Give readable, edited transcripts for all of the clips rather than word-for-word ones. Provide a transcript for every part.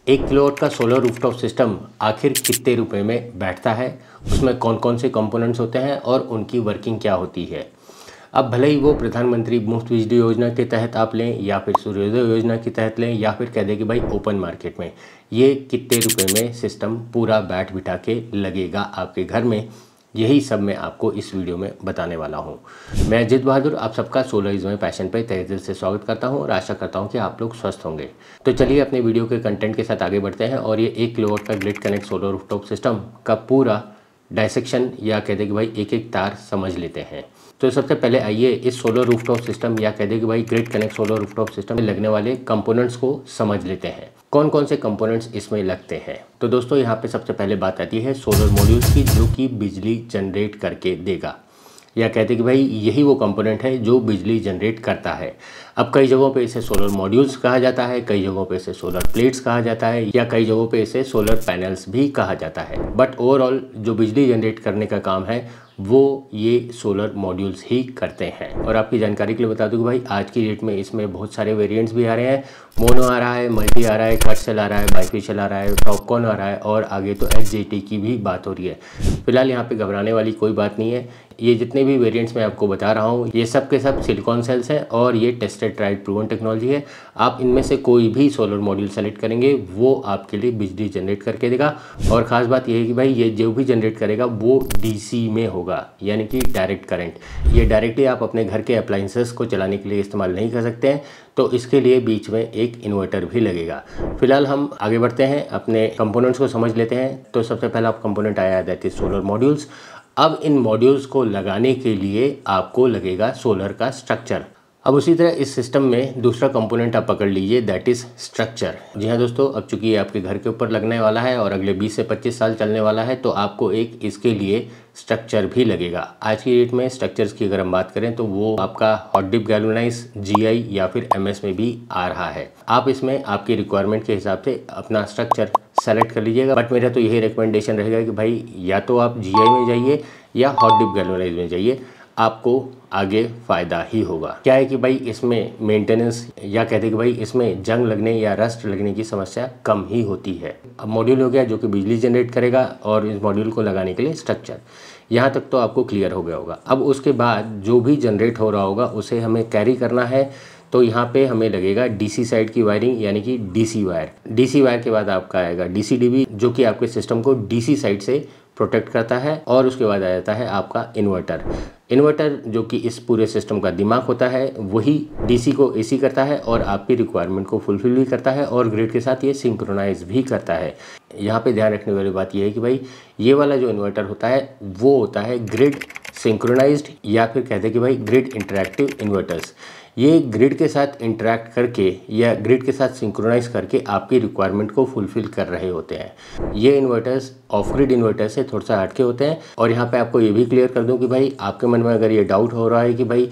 1 kilowatt का solar rooftop system आखिर कितने रुपए में बैठता है, उसमें कौन कौन से कंपोनेंट्स होते हैं और उनकी वर्किंग क्या होती है। अब भले ही वो प्रधानमंत्री मुफ्त बिजली योजना के तहत आप लें या फिर सूर्योदय योजना के तहत लें या फिर कह दें कि भाई ओपन मार्केट में, ये कितने रुपए में सिस्टम पूरा बैठ बिठा के लगेगा आपके घर में, यही सब मैं आपको इस वीडियो में बताने वाला हूं। मैं अजित बहादुर आप सबका सोलर इज माय पैशन पे तहे दिल से स्वागत करता हूं और आशा करता हूं कि आप लोग स्वस्थ होंगे। तो चलिए अपने वीडियो के कंटेंट के साथ आगे बढ़ते हैं और ये 1 किलोवाट का grid connect solar rooftop system का पूरा डायसेक्शन या कह दें कि भाई एक एक तार समझ लेते हैं। तो सबसे पहले आइए इस सोलर रूफटॉप सिस्टम या कह दें कि भाई grid connect solar rooftop system में लगने वाले कंपोनेंट्स को समझ लेते हैं, कौन कौन से कंपोनेंट्स इसमें लगते हैं। तो दोस्तों यहाँ पे सबसे पहले बात आती है सोलर मॉड्यूल्स की, जो कि बिजली जनरेट करके देगा, या कहते हैं कि भाई यही वो कंपोनेंट है जो बिजली जनरेट करता है। अब कई जगहों पे इसे सोलर मॉड्यूल्स कहा जाता है, कई जगहों पे इसे सोलर प्लेट्स कहा जाता है या कई जगहों पे इसे सोलर पैनल्स भी कहा जाता है। बट ओवरऑल जो बिजली जनरेट करने का काम है वो ये सोलर मॉड्यूल्स ही करते हैं। और आपकी जानकारी के लिए बता दूं कि भाई आज की डेट में इसमें बहुत सारे वेरिएंट्स भी आ रहे हैं। मोनो आ रहा है, मल्टी आ रहा है, क्वाड सेल आ रहा है, बाइफेशियल आ रहा है, टॉपकॉन आ रहा है और आगे तो एचजेटी की भी बात हो रही है। फिलहाल यहाँ पे घबराने वाली कोई बात नहीं है। ये जितने भी वेरिएंट्स मैं आपको बता रहा हूँ ये सब के सब सिलिकॉन सेल्स हैं और ये टेस्टेड ट्राइड प्रूवन टेक्नोलॉजी है। आप इनमें से कोई भी सोलर मॉड्यूल सेलेक्ट करेंगे वो आपके लिए बिजली जनरेट करके देगा। और ख़ास बात यह है कि भाई ये जो भी जनरेट करेगा वो डीसी में होगा, यानी कि डायरेक्ट करंट। ये डायरेक्टली आप अपने घर के अप्लाइंसेस को चलाने के लिए इस्तेमाल नहीं कर सकते हैं, तो इसके लिए बीच में एक इन्वर्टर भी लगेगा। फिलहाल हम आगे बढ़ते हैं, अपने कंपोनेंट्स को समझ लेते हैं। तो सबसे पहला कंपोनेंट आया है दैट इज सोलर मॉड्यूल्स। अब इन मॉड्यूल्स को लगाने के लिए आपको लगेगा सोलर का स्ट्रक्चर। अब उसी तरह इस सिस्टम में दूसरा कंपोनेंट आप पकड़ लीजिए दैट इज़ स्ट्रक्चर। जी हाँ दोस्तों, अब चूंकि ये आपके घर के ऊपर लगने वाला है और अगले 20 से 25 साल चलने वाला है, तो आपको एक इसके लिए स्ट्रक्चर भी लगेगा। आज की डेट में स्ट्रक्चर्स की अगर हम बात करें तो वो आपका हॉट डिप गैल्वेनाइज, जीआई या फिर एमएस में भी आ रहा है। आप इसमें आपकी रिक्वायरमेंट के हिसाब से अपना स्ट्रक्चर सेलेक्ट कर लीजिएगा। बट मेरा तो यही रिकमेंडेशन रहेगा कि भाई या तो आप जीआई में जाइए या हॉट डिप गैल्वेनाइज में जाइए, आपको आगे फ़ायदा ही होगा। क्या है कि भाई इसमें मेंटेनेंस या कहते हैं कि भाई इसमें जंग लगने या रस्ट लगने की समस्या कम ही होती है। अब मॉड्यूल हो गया जो कि बिजली जनरेट करेगा और इस मॉड्यूल को लगाने के लिए स्ट्रक्चर, यहाँ तक तो आपको क्लियर हो गया होगा। अब उसके बाद जो भी जनरेट हो रहा होगा उसे हमें कैरी करना है, तो यहाँ पे हमें लगेगा डीसी साइड की वायरिंग यानी कि डीसी वायर। डीसी वायर के बाद आपका आएगा डीसी डीबी, जो कि आपके सिस्टम को डीसी साइड से प्रोटेक्ट करता है। और उसके बाद आ जाता है आपका इन्वर्टर। इन्वर्टर जो कि इस पूरे सिस्टम का दिमाग होता है, वही डीसी को एसी करता है और आपकी रिक्वायरमेंट को फुलफिल भी करता है और ग्रिड के साथ ये सिंक्रोनाइज भी करता है। यहाँ पे ध्यान रखने वाली बात यह है कि भाई ये वाला जो इन्वर्टर होता है वो होता है ग्रिड सिंक्रोनाइज्ड या फिर कहते हैं कि भाई ग्रिड इंटरैक्टिव इन्वर्टर्स। ये ग्रिड के साथ इंटरैक्ट करके या ग्रिड के साथ सिंक्रोनाइज करके आपकी रिक्वायरमेंट को फुलफिल कर रहे होते हैं। ये इन्वर्टर्स ऑफ ग्रिड इन्वर्टर से थोड़ा सा हटके होते हैं। और यहाँ पे आपको ये भी क्लियर कर दूं कि भाई आपके मन में अगर ये डाउट हो रहा है कि भाई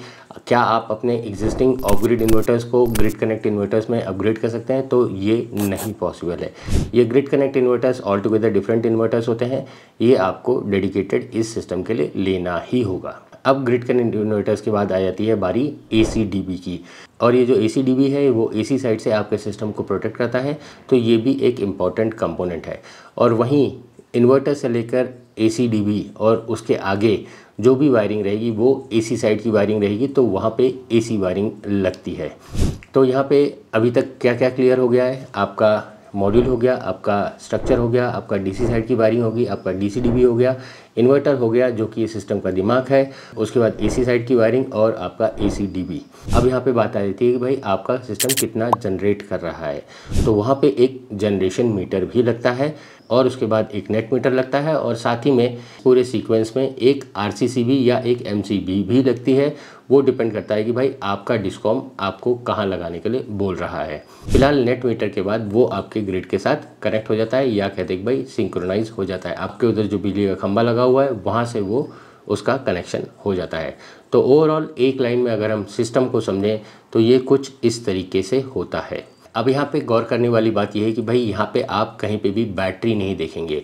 क्या आप अपने एग्जिस्टिंग ऑफ ग्रिड इन्वर्टर्स को ग्रिड कनेक्ट इन्वर्टर्स में अपग्रेड कर सकते हैं, तो ये नहीं पॉसिबल है। ये grid connect inverters all together different inverters होते हैं, ये आपको डेडिकेटेड इस सिस्टम के लिए लेना ही होगा। अब ग्रिड कनेक्ट इन्वर्टर्स के बाद आ जाती है बारी ACDB की, और ये जो ACDB है वो AC साइड से आपके सिस्टम को प्रोटेक्ट करता है, तो ये भी एक इम्पॉर्टेंट कंपोनेंट है। और वहीं इन्वर्टर से लेकर ACDB और उसके आगे जो भी वायरिंग रहेगी वो AC साइड की वायरिंग रहेगी, तो वहाँ पे AC वायरिंग लगती है। तो यहाँ पे अभी तक क्या क्या क्लियर हो गया है, आपका मॉड्यूल हो गया, आपका स्ट्रक्चर हो गया, आपका डीसी साइड की वायरिंग होगी, आपका DCDB हो गया, इन्वर्टर हो गया जो कि सिस्टम का दिमाग है, उसके बाद AC साइड की वायरिंग और आपका ACDB। अब यहाँ पे बात आ जाती है कि भाई आपका सिस्टम कितना जनरेट कर रहा है, तो वहाँ पे एक जनरेशन मीटर भी लगता है और उसके बाद एक नेट मीटर लगता है और साथ ही में पूरे सीक्वेंस में एक RCCB या एक MCB भी लगती है। वो डिपेंड करता है कि भाई आपका डिस्कॉम आपको कहाँ लगाने के लिए बोल रहा है। फिलहाल नेट मीटर के बाद वो आपके ग्रिड के साथ कनेक्ट हो जाता है या कहते हैं कि भाई सिंक्रोनाइज हो जाता है। आपके उधर जो बिजली का खंभा लगा हुआ है वहाँ से वो उसका कनेक्शन हो जाता है। तो ओवरऑल एक लाइन में अगर हम सिस्टम को समझें तो ये कुछ इस तरीके से होता है। अब यहाँ पे गौर करने वाली बात यह है कि भाई यहाँ पे आप कहीं पे भी बैटरी नहीं देखेंगे।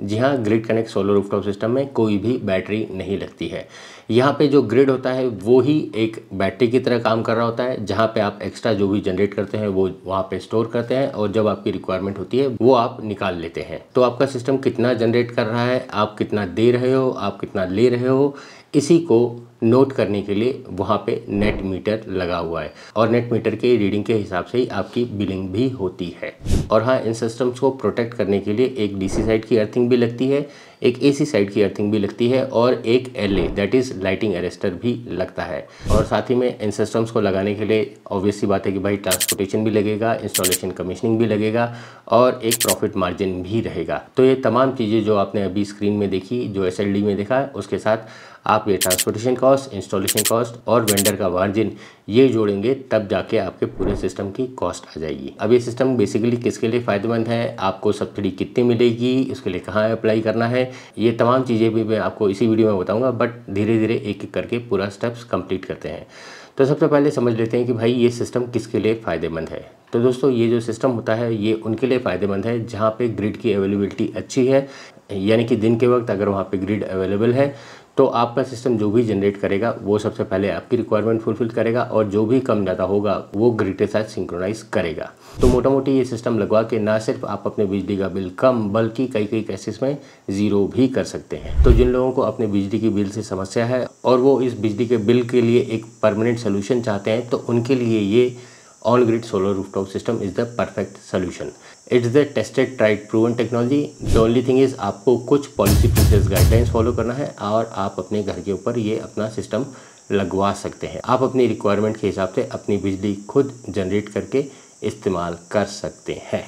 जी हाँ, grid connect solar rooftop system में कोई भी बैटरी नहीं लगती है। यहाँ पे जो ग्रिड होता है वो ही एक बैटरी की तरह काम कर रहा होता है, जहाँ पे आप एक्स्ट्रा जो भी जनरेट करते हैं वो वहाँ पे स्टोर करते हैं और जब आपकी रिक्वायरमेंट होती है वो आप निकाल लेते हैं। तो आपका सिस्टम कितना जनरेट कर रहा है, आप कितना दे रहे हो, आप कितना ले रहे हो, इसी को नोट करने के लिए वहाँ पे नेट मीटर लगा हुआ है और नेट मीटर के रीडिंग के हिसाब से ही आपकी बिलिंग भी होती है। और हाँ, इन सिस्टम्स को प्रोटेक्ट करने के लिए एक डीसी साइड की अर्थिंग भी लगती है, एक एसी साइड की अर्थिंग भी लगती है और एक LA that is lighting arrester भी लगता है। और साथ ही में इन सिस्टम्स को लगाने के लिए ऑब्वियस सी बात है कि भाई ट्रांसपोर्टेशन भी लगेगा, इंस्टॉलेशन कमीशनिंग भी लगेगा और एक प्रॉफिट मार्जिन भी रहेगा। तो ये तमाम चीज़ें जो आपने अभी स्क्रीन में देखी, जो एसएलडी में देखा, उसके साथ आप ये ट्रांसपोर्टेशन कॉस्ट, इंस्टॉलेशन कॉस्ट और वेंडर का मार्जिन ये जोड़ेंगे, तब जाके आपके पूरे सिस्टम की कॉस्ट आ जाएगी। अब ये सिस्टम बेसिकली किसके लिए फ़ायदेमंद है, आपको सब्सिडी कितनी मिलेगी, इसके लिए कहाँ अप्लाई करना है, ये तमाम चीज़ें भी मैं आपको इसी वीडियो में बताऊंगा। बट धीरे धीरे एक एक करके पूरा स्टेप्स कंप्लीट करते हैं। तो सबसे पहले समझ लेते हैं कि भाई ये सिस्टम किसके लिए फ़ायदेमंद है। तो दोस्तों, ये जो सिस्टम होता है ये उनके लिए फ़ायदेमंद है जहाँ पे ग्रिड की अवेलेबिलिटी अच्छी है, यानी कि दिन के वक्त अगर वहाँ पे ग्रिड अवेलेबल है तो आपका सिस्टम जो भी जनरेट करेगा वो सबसे पहले आपकी रिक्वायरमेंट फुलफिल करेगा और जो भी कम ज़्यादा होगा वो ग्रिड के साथ सिंक्रोनाइज करेगा। तो मोटा मोटी ये सिस्टम लगवा के ना सिर्फ आप अपने बिजली का बिल कम बल्कि कई केसेस में ज़ीरो भी कर सकते हैं। तो जिन लोगों को अपने बिजली की बिल से समस्या है और वो इस बिजली के बिल के लिए एक परमानेंट सोल्यूशन चाहते हैं, तो उनके लिए ये on grid solar rooftop system is the perfect solution. It's the tested tried proven technology. The only thing is आपको कुछ पॉलिसी प्रोसेस गाइडलाइंस फॉलो करना है और आप अपने घर के ऊपर ये अपना सिस्टम लगवा सकते हैं। आप अपनी रिक्वायरमेंट के हिसाब से अपनी बिजली खुद जनरेट करके इस्तेमाल कर सकते हैं।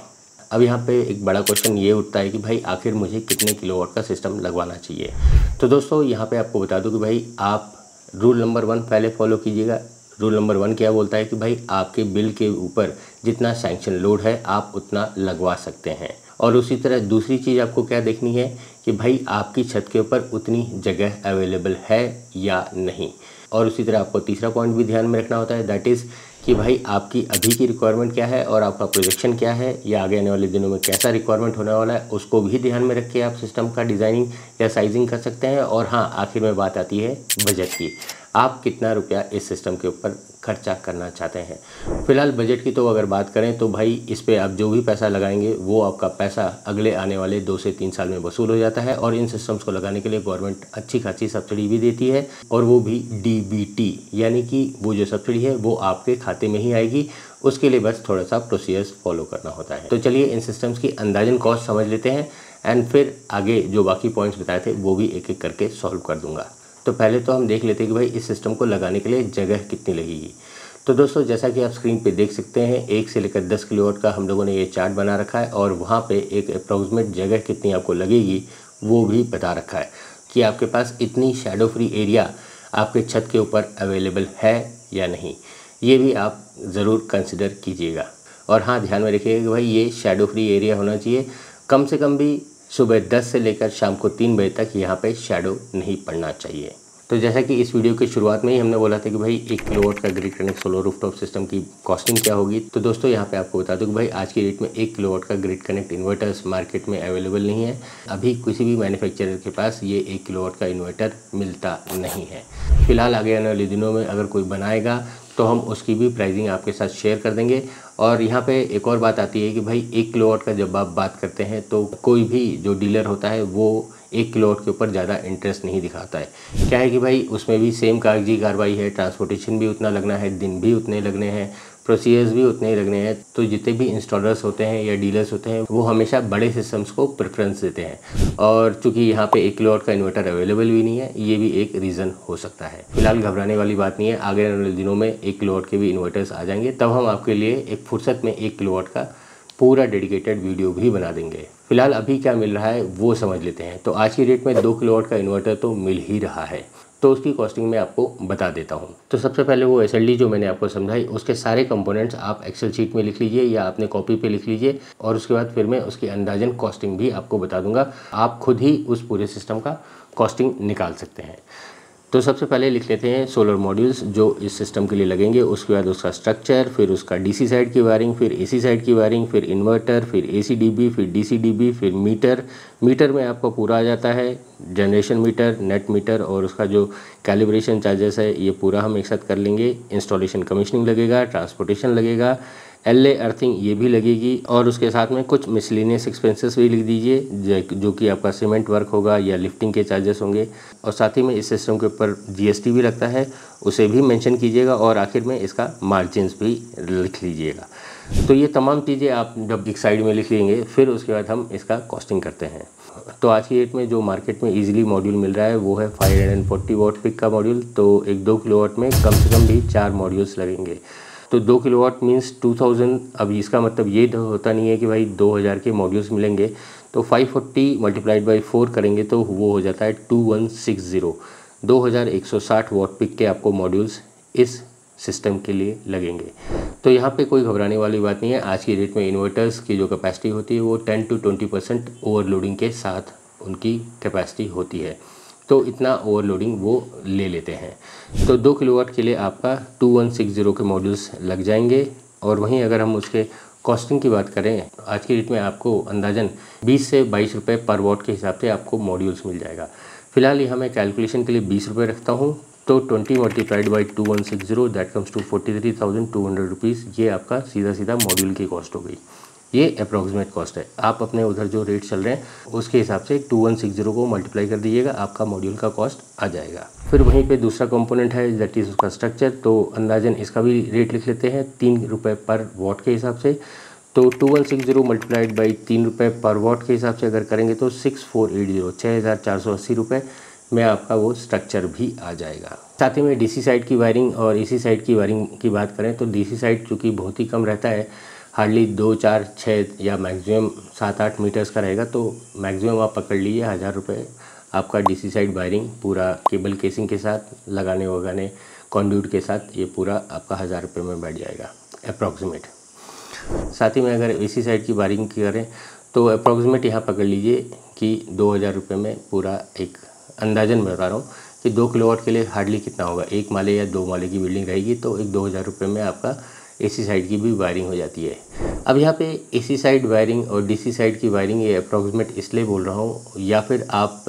अब यहाँ पे एक बड़ा क्वेश्चन ये उठता है कि भाई आखिर मुझे कितने किलोवाट का सिस्टम लगवाना चाहिए। तो दोस्तों, यहाँ पे आपको बता दूँ कि भाई आप रूल नंबर 1 पहले फॉलो कीजिएगा। रूल नंबर 1 क्या बोलता है कि भाई आपके बिल के ऊपर जितना सैंक्शन लोड है आप उतना लगवा सकते हैं। और उसी तरह दूसरी चीज़ आपको क्या देखनी है कि भाई आपकी छत के ऊपर उतनी जगह अवेलेबल है या नहीं। और उसी तरह आपको तीसरा पॉइंट भी ध्यान में रखना होता है, दैट इज़ कि भाई आपकी अभी की रिक्वायरमेंट क्या है और आपका प्रोजेक्शन क्या है या आगे आने वाले दिनों में कैसा रिक्वायरमेंट होने वाला है, उसको भी ध्यान में रख के आप सिस्टम का डिज़ाइनिंग या साइजिंग कर सकते हैं। और हाँ, आखिर में बात आती है बजट की। आप कितना रुपया इस सिस्टम के ऊपर खर्चा करना चाहते हैं। फिलहाल बजट की तो अगर बात करें तो भाई इस पे आप जो भी पैसा लगाएंगे वो आपका पैसा अगले आने वाले 2 से 3 साल में वसूल हो जाता है। और इन सिस्टम्स को लगाने के लिए गवर्नमेंट अच्छी खासी सब्सिडी भी देती है और वो भी डीबीटी, यानी कि वो जो सब्सिडी है वो आपके खाते में ही आएगी। उसके लिए बस थोड़ा सा प्रोसीजर्स फॉलो करना होता है। तो चलिए इन सिस्टम्स की अंदाजन कॉस्ट समझ लेते हैं एंड फिर आगे जो बाकी पॉइंट्स बताए थे वो भी एक एक करके सॉल्व कर दूंगा। तो पहले तो हम देख लेते हैं कि भाई इस सिस्टम को लगाने के लिए जगह कितनी लगेगी। तो दोस्तों, जैसा कि आप स्क्रीन पे देख सकते हैं 1 से लेकर 10 किलोवाट का हम लोगों ने ये चार्ट बना रखा है और वहाँ पे एक अप्रॉक्सीमेट जगह कितनी आपको लगेगी वो भी बता रखा है कि आपके पास इतनी शैडो फ्री एरिया आपके छत के ऊपर अवेलेबल है या नहीं। ये भी आप ज़रूर कंसिडर कीजिएगा। और हाँ, ध्यान में रखिएगा कि भाई ये शैडो फ्री एरिया होना चाहिए, कम से कम भी सुबह 10 से लेकर शाम को 3 बजे तक यहाँ पे शैडो नहीं पड़ना चाहिए। तो जैसा कि इस वीडियो की शुरुआत में ही हमने बोला था कि भाई 1 किलोवाट का grid connect solar rooftop system की कॉस्टिंग क्या होगी। तो दोस्तों, यहाँ पे आपको बता दूं कि भाई आज की डेट में 1 किलोवाट का ग्रिड कनेक्ट इन्वर्टर्स मार्केट में अवेलेबल नहीं है। अभी किसी भी मैन्युफैक्चरर के पास ये 1 किलोवाट का इन्वर्टर मिलता नहीं है। फिलहाल आगे आने वाले दिनों में अगर कोई बनाएगा तो हम उसकी भी प्राइसिंग आपके साथ शेयर कर देंगे। और यहाँ पे एक और बात आती है कि भाई 1 किलोवाट का जब आप बात करते हैं तो कोई भी जो डीलर होता है वो 1 किलोवाट के ऊपर ज़्यादा इंटरेस्ट नहीं दिखाता है। क्या है कि भाई उसमें भी सेम कागजी कार्रवाई है, ट्रांसपोर्टेशन भी उतना लगना है, दिन भी उतने लगने हैं, प्रोसीजर्स भी उतने ही लगने हैं। तो जितने भी इंस्टॉलर्स होते हैं या डीलर्स होते हैं वो हमेशा बड़े सिस्टम्स को प्रेफरेंस देते हैं। और चूंकि यहाँ पे 1 किलोवाट का इन्वर्टर अवेलेबल भी नहीं है, ये भी एक रीज़न हो सकता है। फिलहाल घबराने वाली बात नहीं है, आगे आने वाले दिनों में 1 किलोवाट के भी इन्वर्टर्स आ जाएंगे, तब हम आपके लिए एक फुर्सत में 1 किलोवाट का पूरा डेडिकेटेड वीडियो भी बना देंगे। फिलहाल अभी क्या मिल रहा है वो समझ लेते हैं। तो आज की डेट में 2 किलोवाट का इन्वर्टर तो मिल ही रहा है, तो उसकी कॉस्टिंग मैं आपको बता देता हूँ। तो सबसे पहले वो एसएलडी जो मैंने आपको समझाई उसके सारे कंपोनेंट्स आप एक्सेल शीट में लिख लीजिए या अपने कॉपी पे लिख लीजिए और उसके बाद फिर मैं उसकी अंदाजन कॉस्टिंग भी आपको बता दूंगा। आप खुद ही उस पूरे सिस्टम का कॉस्टिंग निकाल सकते हैं। तो सबसे पहले लिख लेते हैं सोलर मॉड्यूल्स जो इस सिस्टम के लिए लगेंगे, उसके बाद उसका स्ट्रक्चर, फिर उसका डीसी साइड की वायरिंग, फिर एसी साइड की वायरिंग, फिर इन्वर्टर, फिर एसीडीबी, फिर डीसीडीबी, फिर मीटर में आपको पूरा आ जाता है जनरेशन मीटर, नेट मीटर और उसका जो कैलिब्रेशन चार्जेस है ये पूरा हम एक साथ कर लेंगे। इंस्टॉलेशन कमीशनिंग लगेगा, ट्रांसपोर्टेशन लगेगा, एलए अर्थिंग ये भी लगेगी और उसके साथ में कुछ मिसलिनियस एक्सपेंसेस भी लिख दीजिए जो कि आपका सीमेंट वर्क होगा या लिफ्टिंग के चार्जेस होंगे। और साथ ही में इस सिस्टम के ऊपर जीएसटी भी लगता है, उसे भी मेंशन कीजिएगा और आखिर में इसका मार्जिन्स भी लिख लीजिएगा। तो ये तमाम चीज़ें आप जब एक साइड में लिख लेंगे फिर उसके बाद हम इसका कॉस्टिंग करते हैं। तो आज की डेट में जो मार्केट में इजीली मॉड्यूल मिल रहा है वो है 540 वॉट पिक का मॉड्यूल। तो एक 2 किलोवाट में कम से कम भी 4 मॉड्यूल्स लगेंगे। तो 2 किलोवाट मीन्स 2000। अब इसका मतलब ये तो होता नहीं है कि भाई 2000 के मॉड्यूल्स मिलेंगे। तो 540 मल्टीप्लाइड बाई 4 करेंगे तो वो हो जाता है 2160। 2160 वॉट पिक के आपको मॉड्यूल्स इस सिस्टम के लिए लगेंगे। तो यहाँ पे कोई घबराने वाली बात नहीं है। आज की डेट में इन्वर्टर्स की जो कैपेसिटी होती है वो 10 to 20% ओवरलोडिंग के साथ उनकी कैपेसिटी होती है। तो इतना ओवरलोडिंग वो ले लेते हैं। तो 2 किलोवाट के लिए आपका 2160 के मॉड्यूल्स लग जाएंगे। और वहीं अगर हम उसके कॉस्टिंग की बात करें आज की डेट में आपको अंदाजन 20 से 22 रुपये पर वॉट के हिसाब से आपको मॉड्यूल्स मिल जाएगा। फिलहाल यहाँ मैं कैलकुलेशन के लिए 20 रुपये रखता हूँ। तो 20 multiplied by 2160 that comes to 43,200 rupees. ये आपका सीधा सीधा मॉड्यूल की कॉस्ट हो गई। ये अप्रॉक्सीमेट कॉस्ट है। आप अपने उधर जो रेट चल रहे हैं उसके हिसाब से 2160 को मल्टीप्लाई कर दीजिएगा, आपका मॉड्यूल का कॉस्ट आ जाएगा। फिर वहीं पे दूसरा कंपोनेंट है दैट इज़ उसका स्ट्रक्चर। तो अंदाजन इसका भी रेट लिख लेते हैं 3 रुपये पर वॉट के हिसाब से। तो 2160 मल्टीप्लाइड बाई 3 रुपये पर वॉट के हिसाब से अगर करेंगे तो 6480 6480 रुपये में आपका वो स्ट्रक्चर भी आ जाएगा। साथ ही में डीसी साइड की वायरिंग और एसी साइड की वायरिंग की बात करें तो डीसी साइड चूँकि बहुत ही कम रहता है, हार्डली 2, 4, 6 या मैक्सिमम 7, 8 मीटर्स का रहेगा। तो मैक्सिमम आप पकड़ लीजिए 1000 रुपये आपका डीसी साइड वायरिंग पूरा केबल केसिंग के साथ लगाने वगाने कॉन्ड्यूट के साथ ये पूरा आपका 1000 रुपये में बैठ जाएगा अप्रॉक्सीमेट। साथ ही में अगर एसी साइड की वायरिंग करें तो अप्रॉक्सीमेट यहाँ पकड़ लीजिए कि 2000 रुपये में पूरा एक अंदाजन मैं बता रहा हूँ कि 2 किलोवाट के लिए हार्डली कितना होगा, 1 माले या 2 माले की बिल्डिंग रहेगी तो एक 2000 रुपये में आपका एसी साइड की भी वायरिंग हो जाती है। अब यहाँ पे एसी साइड वायरिंग और डीसी साइड की वायरिंग ये अप्रॉक्सीमेट इसलिए बोल रहा हूँ, या फिर आप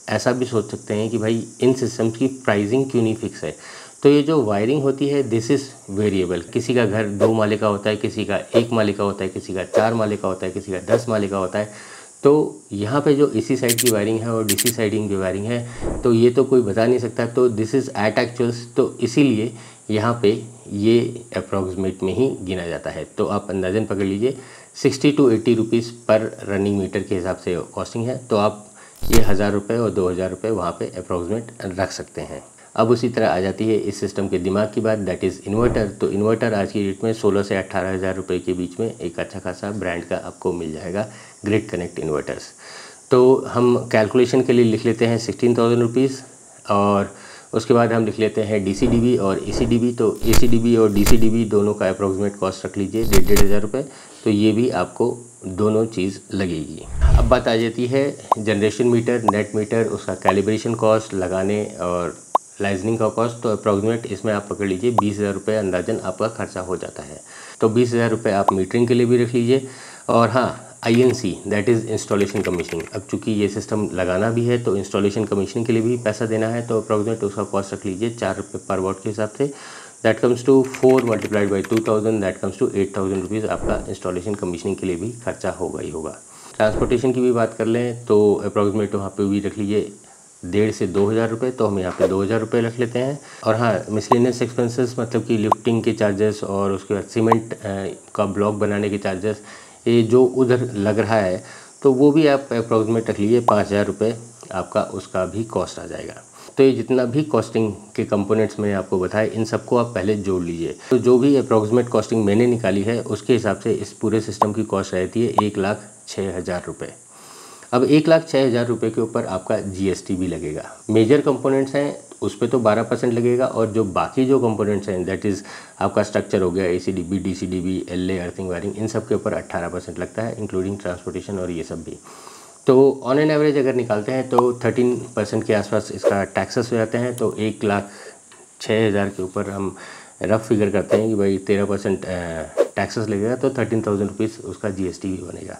ऐसा भी सोच सकते हैं कि भाई इन सिस्टम्स की प्राइसिंग क्यों नहीं फिक्स है। तो ये जो वायरिंग होती है दिस इज़ वेरिएबल। किसी का घर 2 माले का होता है, किसी का 1 माले का होता है, किसी का 4 माले का होता है, किसी का 10 माले का होता है। तो यहाँ पे जो एसी साइड की वायरिंग है और डीसी साइडिंग की वायरिंग है तो ये तो कोई बता नहीं सकता। तो दिस इज़ एट एक्चुअल्स, तो इसीलिए यहाँ पे ये अप्रॉक्सीमेट में ही गिना जाता है। तो आप अंदाजन पकड़ लीजिए 60 to 80 रुपीज़ पर रनिंग मीटर के हिसाब से कॉस्टिंग है। तो आप ये 1000 रुपये और 2000 रुपये वहाँ पे अप्रॉक्सीमेट रख सकते हैं। अब उसी तरह आ जाती है इस सिस्टम के दिमाग की बात दैट इज़ इन्वर्टर। तो इन्वर्टर आज की डेट में 16 से 18,000 रुपये के बीच में एक अच्छा खासा ब्रांड का आपको मिल जाएगा, ग्रिड कनेक्ट इन्वर्टर्स। तो हम कैलकुलेशन के लिए लिख लेते हैं 16,000 रुपीज़ और उसके बाद हम लिख लेते हैं डीसीडीबी और एसीडीबी। तो एसीडीबी और डीसीडीबी दोनों का अप्रॉक्सीमेट कॉस्ट रख लीजिए 1,500 रुपये। तो ये भी आपको दोनों चीज़ लगेगी। अब बात आ जाती है जनरेशन मीटर, नेट मीटर, उसका कैलिब्रेशन कॉस्ट लगाने और लाइजनिंग का कॉस्ट। तो अप्रॉक्सीमेट इसमें आप पकड़ लीजिए 20,000 रुपये अंदाजन आपका खर्चा हो जाता है। तो 20,000 रुपये आप मीटरिंग के लिए भी रख लीजिए। और हाँ, INC that is installation commissioning. अब चूँकि ये सिस्टम लगाना भी है तो इंस्टॉलेशन कमीशनिंग के लिए भी पैसा देना है। तो अप्रॉक्सीमेट उसका कॉस्ट रख लीजिए 4 रुपये पर वॉट के हिसाब से। That comes to 4 multiplied by 2000 that comes to 8,000 rupees आपका इंस्टॉलेशन कमीशनिंग के लिए भी खर्चा होगा ही होगा। ट्रांसपोर्टेशन की भी बात कर लें तो अप्रॉक्सीमेट वहाँ पे भी रख लीजिए 1,500 से 2,000 रुपये। तो हम यहाँ पे 2,000 रुपये रख लेते हैं। और हाँ, मिसलेनियस एक्सपेंसेस मतलब कि लिफ्टिंग के चार्जेस और उसके बाद सीमेंट का ब्लॉक बनाने के चार्जेस ये जो उधर लग रहा है तो वो भी आप अप्रॉक्सीमेट रख लीजिए 5,000 रुपये आपका उसका भी कॉस्ट आ जाएगा। तो ये जितना भी कॉस्टिंग के कंपोनेंट्स मैंने आपको बताए इन सबको आप पहले जोड़ लीजिए। तो जो भी अप्रॉक्सीमेट कॉस्टिंग मैंने निकाली है उसके हिसाब से इस पूरे सिस्टम की कॉस्ट रहती है 1,06,000 रुपये। अब 1,06,000 रुपये के ऊपर आपका GST भी लगेगा। मेजर कंपोनेंट्स हैं उस पर तो 12% लगेगा और जो बाकी जो कंपोनेंट्स हैं दैट इज़ आपका स्ट्रक्चर हो गया, ACDB, DCDB, LA, earthing wiring, इन सब के ऊपर 18% लगता है इंक्लूडिंग ट्रांसपोर्टेशन और ये सब भी। तो ऑन एन एवरेज अगर निकालते हैं तो 13% के आसपास इसका टैक्सेस हो जाते हैं। तो 1,06,000 के ऊपर हम रफ फिगर करते हैं कि भाई 13% टैक्सेस लगेगा, तो 13,000 रुपीज़ उसका GST भी बनेगा।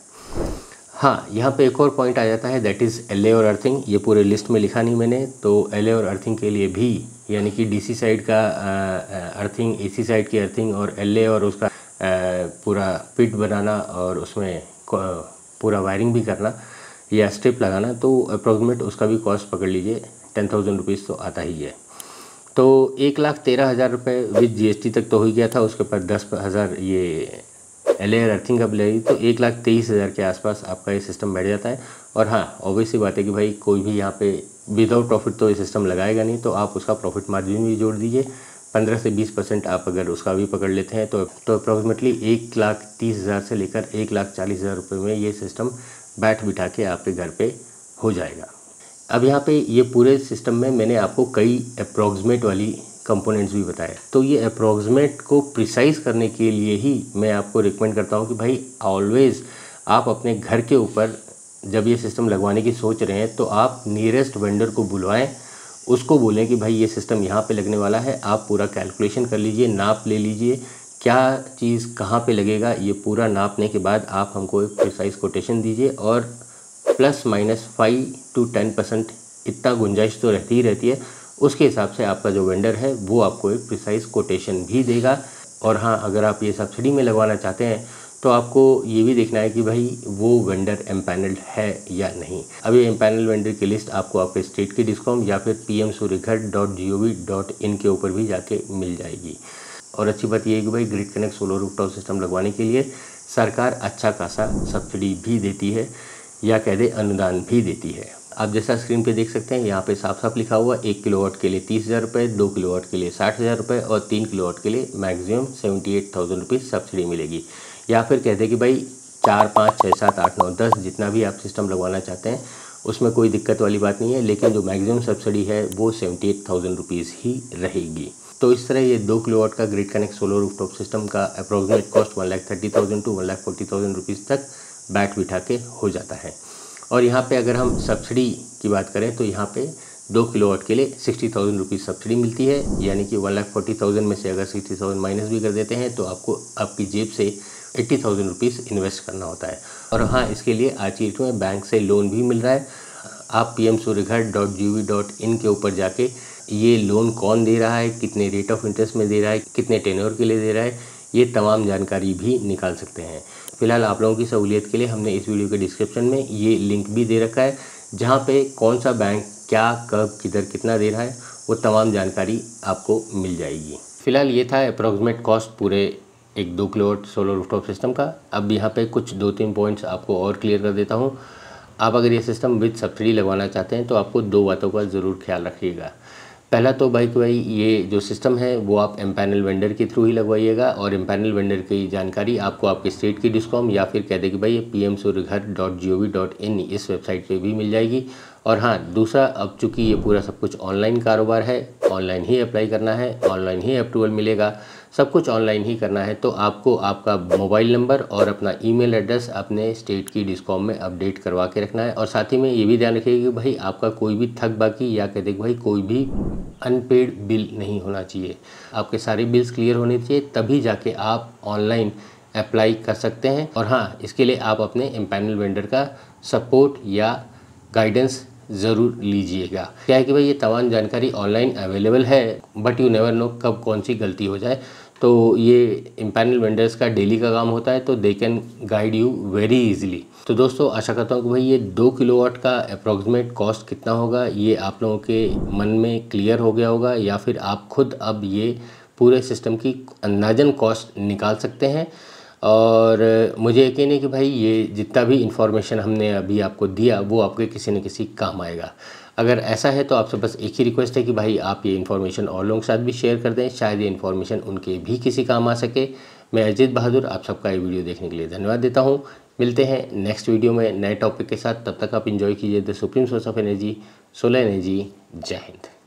हाँ, यहाँ पे एक और पॉइंट आ जाता है, दैट इज़ LA और अर्थिंग। ये पूरे लिस्ट में लिखा नहीं मैंने, तो LA और अर्थिंग के लिए भी, यानी कि DC साइड का अर्थिंग, AC साइड की अर्थिंग, और LA और उसका पूरा पिट बनाना और उसमें पूरा वायरिंग भी करना या स्ट्रिप लगाना, तो अप्रॉक्सीमेट उसका भी कॉस्ट पकड़ लीजिए 10,000 रुपीज़ तो आता ही है। तो 1,13,000 रुपये विद GST तक तो हो ही गया था। उसके ऊपर 10,000 ये LA और अर्थिंग अब लगेगी, तो 1,23,000 के आसपास आपका ये सिस्टम बैठ जाता है। और हाँ, ऑब्वियसली बात है कि भाई कोई भी यहाँ पे विदाउट प्रॉफिट तो ये सिस्टम लगाएगा नहीं, तो आप उसका प्रॉफिट मार्जिन भी जोड़ दीजिए। 15 से 20% आप अगर उसका भी पकड़ लेते हैं तो अप्रॉक्सीमेटली 1,30,000 से लेकर 1,40,000 रुपये में ये सिस्टम बैठ बिठा के आपके घर पे हो जाएगा। अब यहाँ पे ये पूरे सिस्टम में मैंने आपको कई अप्रॉक्सीमेट वाली कंपोनेंट्स भी बताए, तो ये अप्रॉक्सीमेट को प्रिसाइज करने के लिए ही मैं आपको रिकमेंड करता हूँ कि भाई ऑलवेज़ आप अपने घर के ऊपर जब ये सिस्टम लगवाने की सोच रहे हैं तो आप नियरेस्ट वेंडर को बुलवाएं, उसको बोलें कि भाई ये सिस्टम यहाँ पे लगने वाला है, आप पूरा कैलकुलेशन कर लीजिए, नाप ले लीजिए क्या चीज़ कहाँ पे लगेगा। ये पूरा नापने के बाद आप हमको एक प्रिसाइज कोटेशन दीजिए, और ±5 to 10% इतना गुंजाइश तो रहती ही रहती है। उसके हिसाब से आपका जो वेंडर है वो आपको एक प्रिसाइज कोटेशन भी देगा। और हाँ, अगर आप ये सब्सिडी में लगवाना चाहते हैं तो आपको ये भी देखना है कि भाई वो वेंडर एम्पैनल्ड है या नहीं। अब ये एम्पैनल वेंडर की लिस्ट आपको आपके स्टेट की डिस्कॉम या फिर pmsuryaghar.gov.in के ऊपर भी जाके मिल जाएगी। और अच्छी बात ये है कि भाई grid connect solar rooftop system लगवाने के लिए सरकार अच्छा खासा सब्सिडी भी देती है, या कह दे अनुदान भी देती है। आप जैसा स्क्रीन पे देख सकते हैं, यहाँ पे साफ साफ लिखा हुआ 1 किलोवाट के लिए 30,000 रुपये, 2 किलोवाट के लिए 60,000 रुपये और 3 किलोवाट के लिए मैक्सिमम 78,000 रुपीज़ सब्सिडी मिलेगी। या फिर कहते हैं कि भाई 4, 5, 6, 7, 8, 9, 10 जितना भी आप सिस्टम लगवाना चाहते हैं उसमें कोई दिक्कत वाली बात नहीं है, लेकिन जो मैक्सिमम सब्सिडी है वो 78,000 रुपीज़ ही रहेगी। तो इस तरह ये 2 किलोवाट का grid connect solar rooftop system का अप्रॉक्सीमेट कॉस्ट 1,30,000 to 1,40,000 रुपीज़ तक बैठ बिठा के हो जाता है। और यहाँ पे अगर हम सब्सिडी की बात करें तो यहाँ पे 2 किलोवाट के लिए 60,000 रुपीज़ सब्सिडी मिलती है, यानी कि 1,40,000 में से अगर 60,000 माइनस भी कर देते हैं तो आपको आपकी जेब से 80,000 रुपीज़ इन्वेस्ट करना होता है। और हाँ, इसके लिए आज की डेट में बैंक से लोन भी मिल रहा है। आप pmsuryaghar.gov.in के ऊपर जाके ये लोन कौन दे रहा है, कितने रेट ऑफ इंटरेस्ट में दे रहा है, कितने टेन्योर के लिए दे रहा है, ये तमाम जानकारी भी निकाल सकते हैं। फिलहाल आप लोगों की सहूलियत के लिए हमने इस वीडियो के डिस्क्रिप्शन में ये लिंक भी दे रखा है, जहाँ पे कौन सा बैंक क्या कब किधर कितना दे रहा है वो तमाम जानकारी आपको मिल जाएगी। फिलहाल ये था अप्रॉक्सीमेट कॉस्ट पूरे एक 2 किलोवाट सोलर रूफटॉप सिस्टम का। अब यहाँ पे कुछ 2-3 पॉइंट्स आपको और क्लियर कर देता हूँ। आप अगर ये सिस्टम विद सब्सिडी लगवाना चाहते हैं तो आपको 2 बातों का ज़रूर ख्याल रखिएगा। पहला तो भाई ये जो सिस्टम है वो आप एम्पैनल वेंडर के थ्रू ही लगवाइएगा, और एम्पैनल वेंडर की जानकारी आपको आपके स्टेट की डिस्कॉम या फिर कह दे कि भाई ये pmsuryaghar.gov.in इस वेबसाइट पे भी मिल जाएगी। और हाँ, दूसरा, अब चूँकि ये पूरा सब कुछ ऑनलाइन कारोबार है, ऑनलाइन ही अप्लाई करना है, ऑनलाइन ही अप्रूवल मिलेगा, सब कुछ ऑनलाइन ही करना है, तो आपको आपका मोबाइल नंबर और अपना ईमेल एड्रेस अपने स्टेट की डिस्कॉम में अपडेट करवा के रखना है। और साथ ही में ये भी ध्यान रखिएगा कि भाई आपका कोई भी थक बाकी या कहते भाई कोई भी अनपेड बिल नहीं होना चाहिए। आपके सारे बिल्स क्लियर होने चाहिए, तभी जाके आप ऑनलाइन अप्लाई कर सकते हैं। और हाँ, इसके लिए आप अपने एम्पैनल वेंडर का सपोर्ट या गाइडेंस ज़रूर लीजिएगा। क्या है कि भाई ये तमाम जानकारी ऑनलाइन अवेलेबल है, बट यू नेवर नो कब कौन सी गलती हो जाए। तो ये एम्पैनल वेंडर्स का डेली का काम होता है, तो they can guide you very easily. तो दोस्तों, आशा करता हूँ कि भाई ये 2 किलोवाट का अप्रॉक्सीमेट कॉस्ट कितना होगा ये आप लोगों के मन में क्लियर हो गया होगा, या फिर आप खुद अब ये पूरे सिस्टम की अंदाजन कॉस्ट निकाल सकते हैं। और मुझे यकीन है कि भाई ये जितना भी इन्फॉर्मेशन हमने अभी आपको दिया वो आपके किसी न किसी काम आएगा। अगर ऐसा है तो आपसे बस एक ही रिक्वेस्ट है कि भाई आप ये इन्फॉर्मेशन और लोगों के साथ भी शेयर कर दें, शायद ये इन्फॉर्मेशन उनके भी किसी काम आ सके। मैं अजीत बहादुर आप सबका ये वीडियो देखने के लिए धन्यवाद देता हूँ। मिलते हैं नेक्स्ट वीडियो में नए टॉपिक के साथ, तब तक आप इंजॉय कीजिए the supreme source of energy, solar energy. जय हिंद।